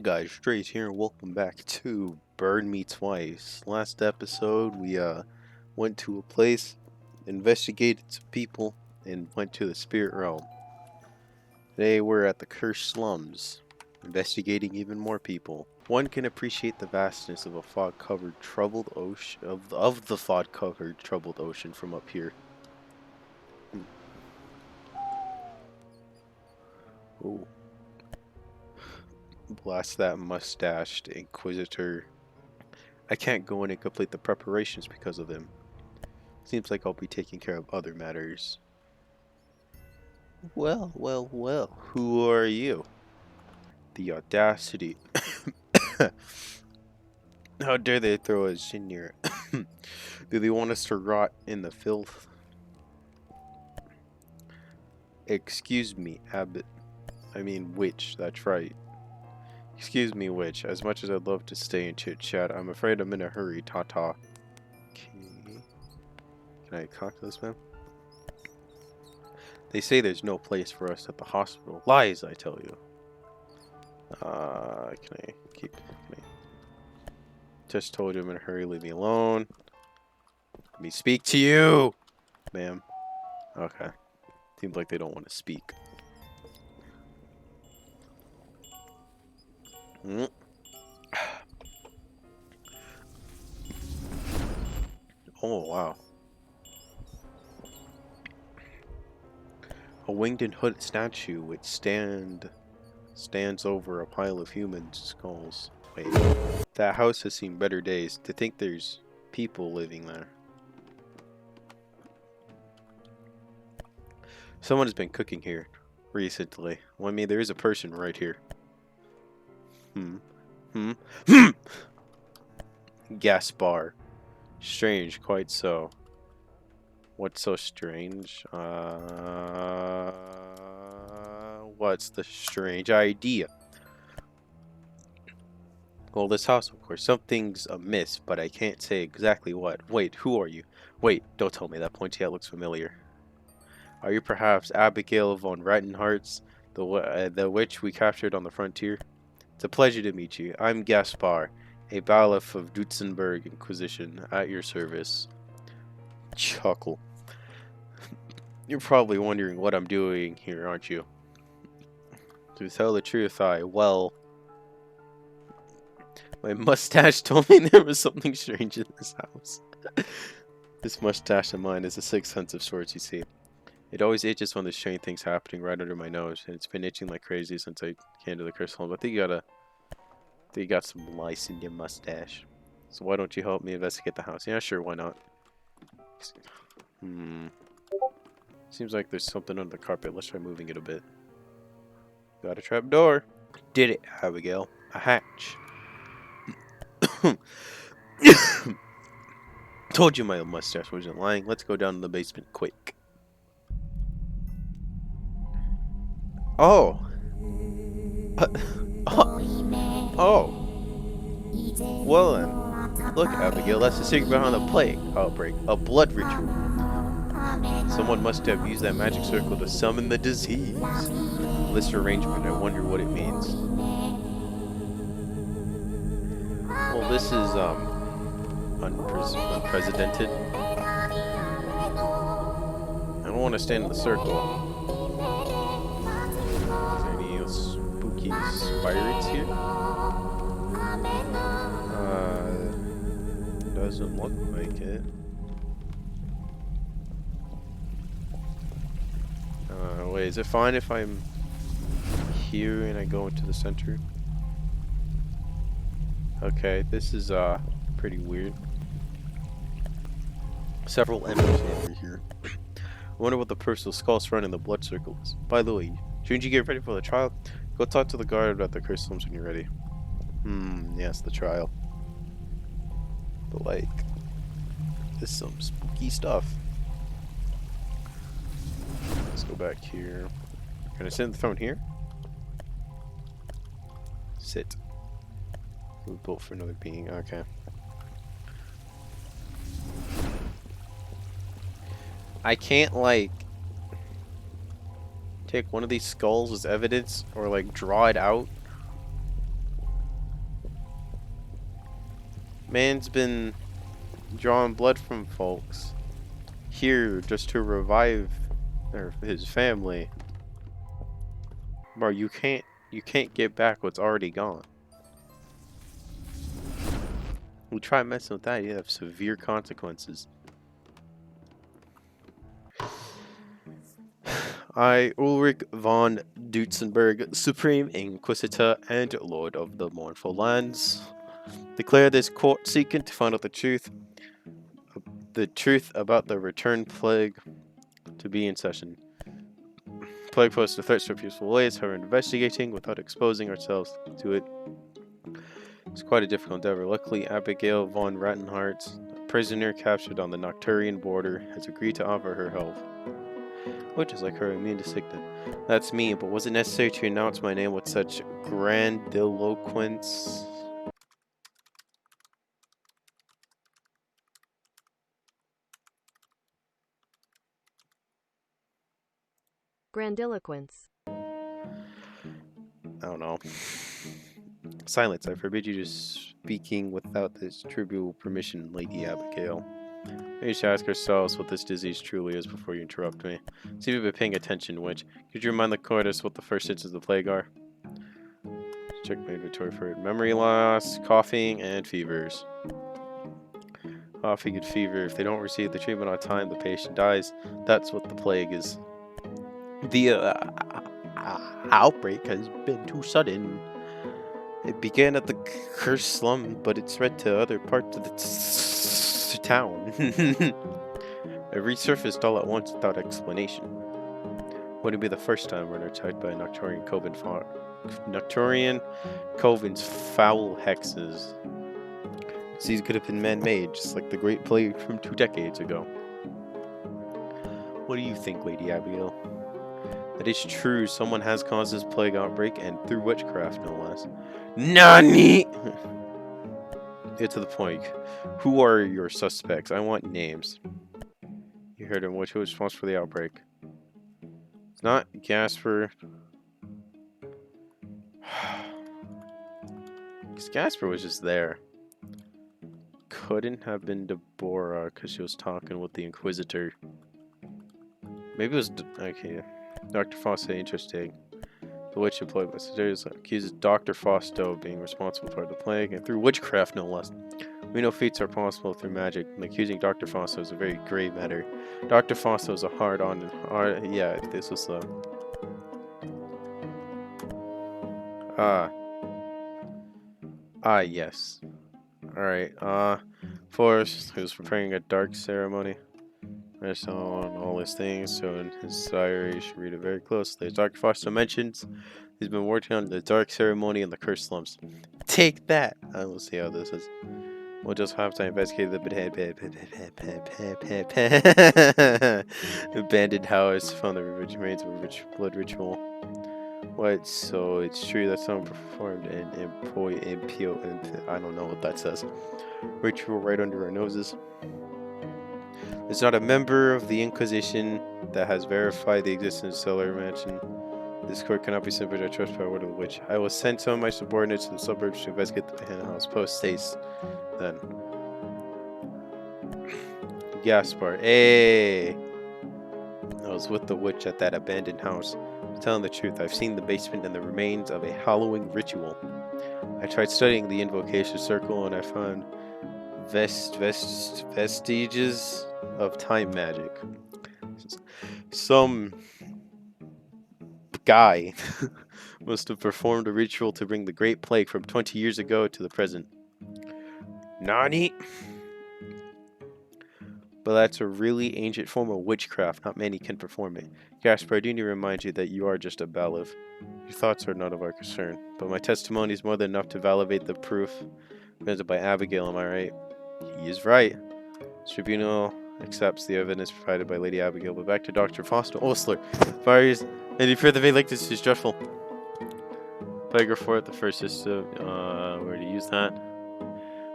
guys, Strays here and welcome back to Burn Me Twice. Last episode we went to a place, investigated some people, and went to the spirit realm. Today we're at the cursed slums, investigating even more people. One can appreciate the vastness of a fog-covered troubled ocean of the fog-covered troubled ocean from up here. Ooh. Blast that mustached inquisitor. I can't go in and complete the preparations because of him. Seems like I'll be taking care of other matters. Well, who are you? The audacity. How dare they throw us in here? Do they want us to rot in the filth? Excuse me, Abbot. I mean, witch, that's right. Excuse me, witch. As much as I'd love to stay and chit-chat, I'm afraid I'm in a hurry, ta-ta. Okay. Can I talk to this man? They say there's no place for us at the hospital. Lies, I tell you. Can I keep... Just told you I'm in a hurry, leave me alone. Let me speak to you! Ma'am. Okay. Seems like they don't want to speak. Oh, wow. A winged and hooded statue which stands over a pile of human skulls. Wait, that house has seen better days. To think there's people living there. Someone has been cooking here recently. Well, I mean, there is a person right here. Gaspar. Strange, quite so. What's so strange? What's the strange idea? Well, this house, of course. Something's amiss, but I can't say exactly what. Wait, who are you? Wait, don't tell me. That pointy hat looks familiar. Are you perhaps Abigail von Rattenhartz, the witch we captured on the frontier? It's a pleasure to meet you. I'm Gaspar, a bailiff of Dutzenberg Inquisition, at your service. Chuckle. You're probably wondering what I'm doing here, aren't you? To tell the truth, my mustache told me there was something strange in this house. This mustache of mine is a sixth sense of sorts, you see. It always itches when there's strange things happening right under my nose, and it's been itching like crazy since I came to the crystal home. I think you got some lice in your mustache. So why don't you help me investigate the house? Yeah, sure, why not? Seems like there's something under the carpet. Let's try moving it a bit. Got a trap door. Did it, Abigail. A hatch. Told you my mustache wasn't lying. Let's go down to the basement quick. Oh. Oh. Well then. Look, Abigail, that's the secret behind the plague outbreak. A blood ritual. Someone must have used that magic circle to summon the disease. This arrangement, I wonder what it means. Well, this is, unprecedented. I don't want to stand in the circle. Is there any spooky spirits here? Doesn't look like it. Wait, is it fine if I'm here and I go into the center? Okay, this is pretty weird. Several embers over here. I wonder what the personal skull surrounding the blood circle is. By the way, shouldn't you get ready for the trial? Go talk to the guard at the cursed slums when you're ready. Yes, the trial. But like, there's some spooky stuff. Let's go back here. Can I sit in the throne here? Sit. We built for another being. Okay. I can't, like, take one of these skulls as evidence or, like, draw it out Man's been drawing blood from folks here just to revive his family. Bro, you can't get back what's already gone. We try messing with that, you have severe consequences. I, Ulrich von Dutzenberg, Supreme Inquisitor and Lord of the Mournful Lands, declare this court seeking to find out the truth about the return plague to be in session. Plague poses the threats for peaceful ways, however, investigating without exposing ourselves to it. It's quite a difficult endeavor. Luckily, Abigail von Rattenhart, a prisoner captured on the Nocturian border, has agreed to offer her help. Which is like her immune to sickness. That's me, but was it necessary to announce my name with such grandiloquence? Grandiloquence. I don't know. Silence. I forbid you to speaking without this tribunal permission, Lady Abigail. Maybe should ask ourselves what this disease truly is before you interrupt me. See if you've been paying attention, witch. Could you remind the courtis what the first symptoms of the plague are? Check my inventory for it. Memory loss, coughing, and fevers. Coughing and fever. If they don't receive the treatment on time, the patient dies. That's what the plague is. The outbreak has been too sudden. It began at the cursed slum, but it spread to other parts of the town. It resurfaced all at once without explanation. Wouldn't be the first time we're attacked by Nocturian Coven's foul hexes. These could have been man-made, just like the Great Plague from 2 decades ago. What do you think, Lady Abigail? That is true, someone has caused this plague outbreak, and through witchcraft, no less. NANI?! Get to the point. Who are your suspects? I want names. You heard him. Which was responsible for the outbreak? It's not Gasper. Because Gasper was just there. Couldn't have been Deborah because she was talking with the Inquisitor. Maybe it was. Okay. Dr. Fausto, interesting. The witch employed by Cedarius accuses Dr. Fausto of being responsible for the plague, and through witchcraft, no less. We know feats are possible through magic, and accusing Dr. Fausto is a very grave matter. Dr. Fausto is a hard-on. Yeah, this was the. Yes. Alright, Forrest, who's preparing a dark ceremony. Based on all these things, so in his diary, you should read it very closely. As Dr. Foster mentions, he's been working on the dark ceremony in the cursed slums. Take that! I will see how this is. We'll just have to investigate the abandoned house, found the remains of a blood ritual. What? So it's true that someone performed an I don't know what that says. Ritual right under our noses. It's not a member of the Inquisition that has verified the existence of Cellar Mansion. This court cannot be simpered or trust by word of the witch. I will send some of my subordinates to the suburbs to investigate the Hannah House. Post states then. Gaspar. Hey! I was with the witch at that abandoned house. I'm telling the truth, I've seen the basement and the remains of a hallowing ritual. I tried studying the invocation circle and I found vestiges of time magic. Some guy must have performed a ritual to bring the Great Plague from 20 years ago to the present. Nani? But that's a really ancient form of witchcraft. Not many can perform it. Gaspar, I do need to remind you that you are just a bailiff. Your thoughts are none of our concern. But my testimony is more than enough to validate the proof presented by Abigail, am I right? He is right. The tribunal accepts the evidence provided by Lady Abigail, but back to Dr. Foster Osler. Fires, and you fear the vein like this is dreadful. Plague report, the first system, where to use that.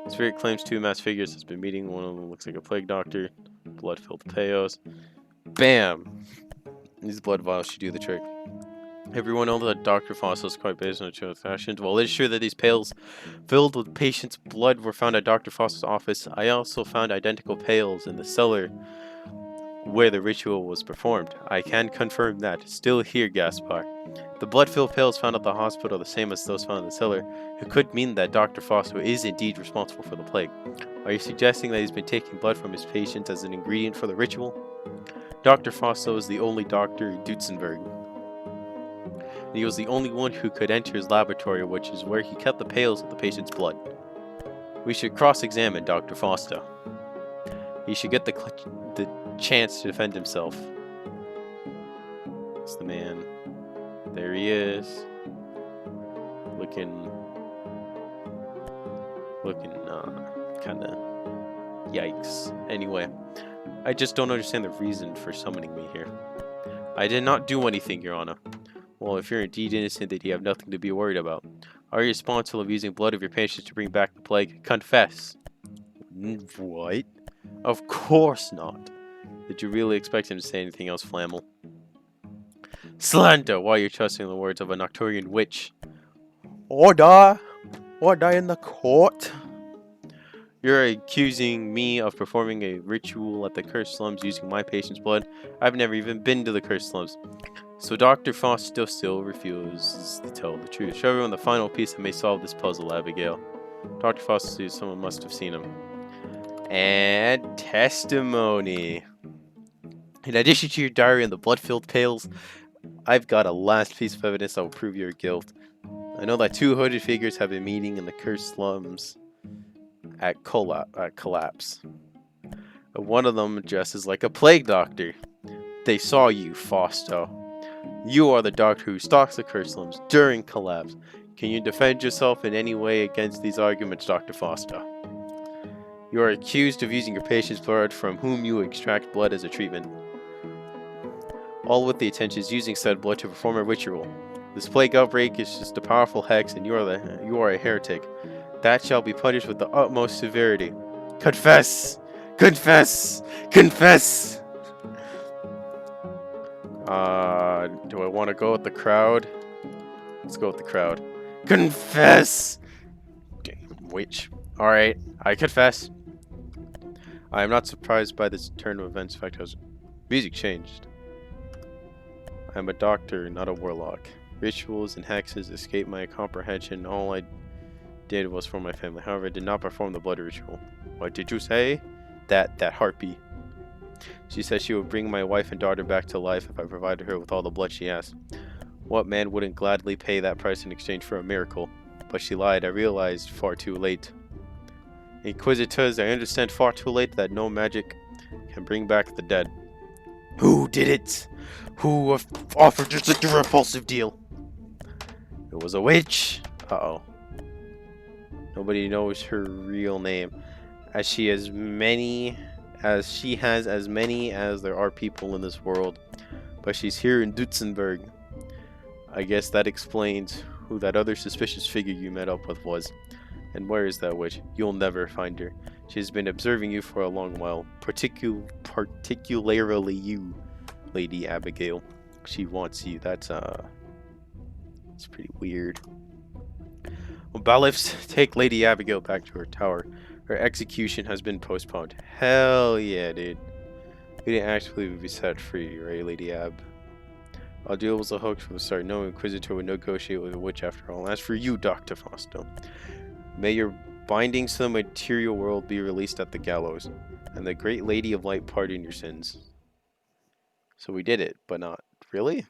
Spirit claims 2 masked figures has been meeting. One of them looks like a plague doctor. Blood-filled payos. Bam! These blood vials should do the trick. Everyone knows that Dr. Fossil is quite based on the fashion. While it is true that these pails filled with patients' blood were found at Dr. Fossil's office, I also found identical pails in the cellar where the ritual was performed. I can confirm that. Still here, Gaspar. The blood-filled pails found at the hospital are the same as those found in the cellar. It could mean that Dr. Foster is indeed responsible for the plague. Are you suggesting that he's been taking blood from his patients as an ingredient for the ritual? Dr. Foster is the only doctor in Dutzenberg. He was the only one who could enter his laboratory, which is where he kept the pails of the patient's blood. We should cross-examine Dr. Foster. He should get the chance to defend himself. It's the man. There he is. Looking kinda yikes. Anyway, I just don't understand the reason for summoning me here. I did not do anything, Your Honor. Well, if you're indeed innocent, then you have nothing to be worried about. Are you responsible of using blood of your patients to bring back the plague? Confess. What? Of course not. Did you really expect him to say anything else, Flammel? Slander! Why are you trusting the words of a Nocturian witch? Order! Order in the court! You're accusing me of performing a ritual at the cursed slums using my patient's blood? I've never even been to the cursed slums. So Dr. Foster still refuses to tell the truth. Show everyone the final piece that may solve this puzzle, Abigail. Dr. Foster says someone must have seen him. And testimony. In addition to your diary and the blood-filled pails, I've got a last piece of evidence that will prove your guilt. I know that two hooded figures have been meeting in the cursed slums at Collapse. One of them dresses like a plague doctor. They saw you, Foster. You are the doctor who stalks the cursed slums during Collapse. Can you defend yourself in any way against these arguments, Dr. Foster? You are accused of using your patient's blood from whom you extract blood as a treatment. All with the intention is using said blood to perform a ritual. This plague outbreak is just a powerful hex, and you are a heretic. That shall be punished with the utmost severity. Confess! Confess! Confess! Do I want to go with the crowd? Let's go with the crowd. Confess! Witch. Alright, I confess. I am not surprised by this turn of events. In fact, music changed. I am a doctor, not a warlock. Rituals and hexes escape my comprehension. All I did was for my family. However, I did not perform the blood ritual. What did you say? That harpy. She said she would bring my wife and daughter back to life if I provided her with all the blood she asked. What man wouldn't gladly pay that price in exchange for a miracle? But she lied. I realized far too late. Inquisitors, I understand far too late that no magic can bring back the dead. Who did it? Who offered you such a repulsive deal? It was a witch. Uh-oh. Nobody knows her real name, as she has as many as there are people in this world. But she's here in Dutzenberg. I guess that explains who that other suspicious figure you met up with was. And where is that witch? You'll never find her. She's been observing you for a long while, particularly you, Lady Abigail. She wants you. That's pretty weird. Well, Balifs, take Lady Abigail back to her tower. Her execution has been postponed. Hell yeah, dude. We didn't actually be set free, right, Lady Ab? Our deal was a hoax from the start. No Inquisitor would negotiate with a witch after all. As for you, Dr. Foster, may your bindings to the material world be released at the gallows, and the great Lady of Light pardon your sins. So we did it, but not really?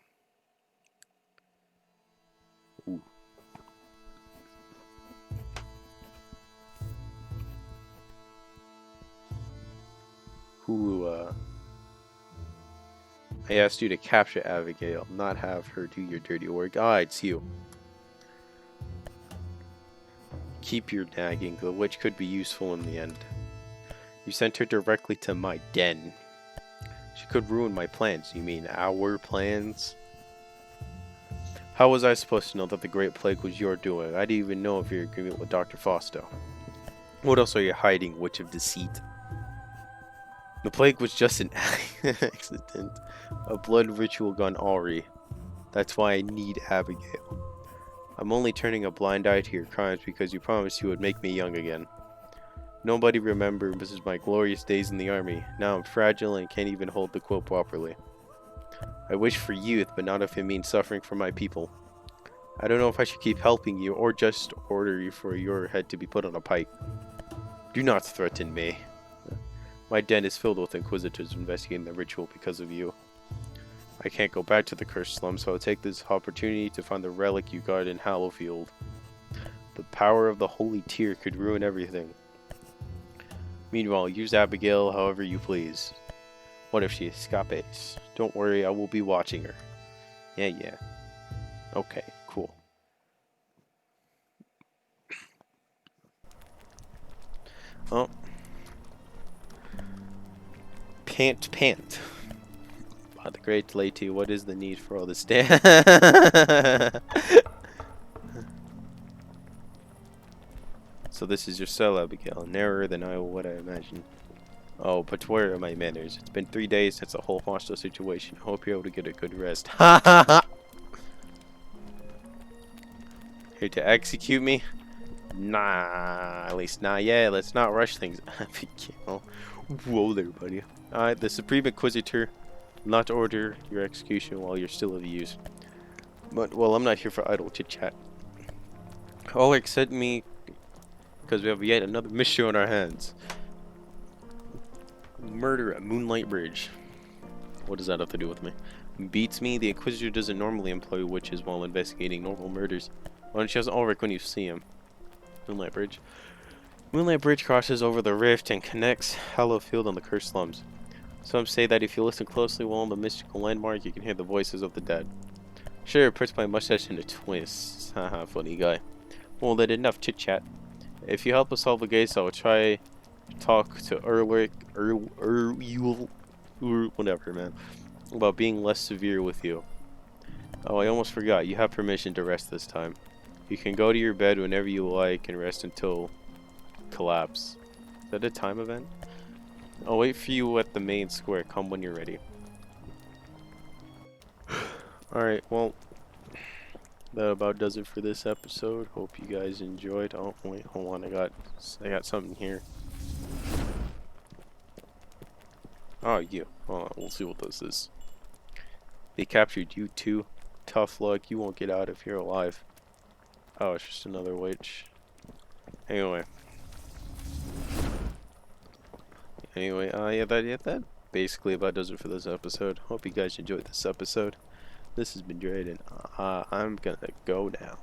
Ooh. I asked you to capture Abigail, not have her do your dirty work. It's you. Keep your nagging. The witch could be useful in the end. You sent her directly to my den. She could ruin my plans. You mean our plans? How was I supposed to know that the Great Plague was your doing? I didn't even know of your agreement with Dr. Foster. What else are you hiding, witch of deceit? The plague was just an accident. A blood ritual gone awry. That's why I need Abigail. I'm only turning a blind eye to your crimes because you promised you would make me young again. Nobody remembers my glorious days in the army. Now I'm fragile and can't even hold the quill properly. I wish for youth, but not if it means suffering for my people. I don't know if I should keep helping you or just order you for your head to be put on a pike. Do not threaten me. My den is filled with inquisitors investigating the ritual because of you. I can't go back to the cursed slum, so I'll take this opportunity to find the relic you got in Hallowfield. The power of the Holy Tear could ruin everything. Meanwhile, use Abigail however you please. What if she escapes? Don't worry, I will be watching her. Yeah. Okay, cool. Oh. Pant. By the great lady, what is the need for all this So this is your cell, Abigail. Narrower than what I imagined. Oh, but where are my manners? It's been 3 days since the whole hostile situation. I hope you're able to get a good rest. Ha ha ha! Here to execute me? Nah, at least not yet. Let's not rush things. Abigail. Whoa there, buddy. Alright, the Supreme Inquisitor will not order your execution while you're still of use. But, well, I'm not here for idle chit-chat. Ulrich sent me because we have yet another mission on our hands. Murder at Moonlight Bridge. What does that have to do with me? Beats me. The Inquisitor doesn't normally employ witches while investigating normal murders. Why don't you ask Ulrich when you see him? Moonlight Bridge. Moonlight Bridge crosses over the rift and connects Hallowfield and the cursed slums. Some say that if you listen closely while on the mystical landmark, you can hear the voices of the dead. Sure, it puts my mustache in a twist. Haha, funny guy. Well, then enough chit-chat. If you help us solve the case, I will try to talk to Ulrich, whatever, man, about being less severe with you. Oh, I almost forgot. You have permission to rest this time. You can go to your bed whenever you like and rest until collapse. Is that a time event? I'll wait for you at the main square. Come when you're ready. Alright, well, that about does it for this episode. Hope you guys enjoyed. Oh, wait, hold on. I got something here. Oh, you. Hold on, we'll see what this is. They captured you too. Tough luck. You won't get out if you're alive. Oh, it's just another witch. Anyway, yeah, that basically about does it for this episode. Hope you guys enjoyed this episode. This has been Drayden. I'm gonna go now.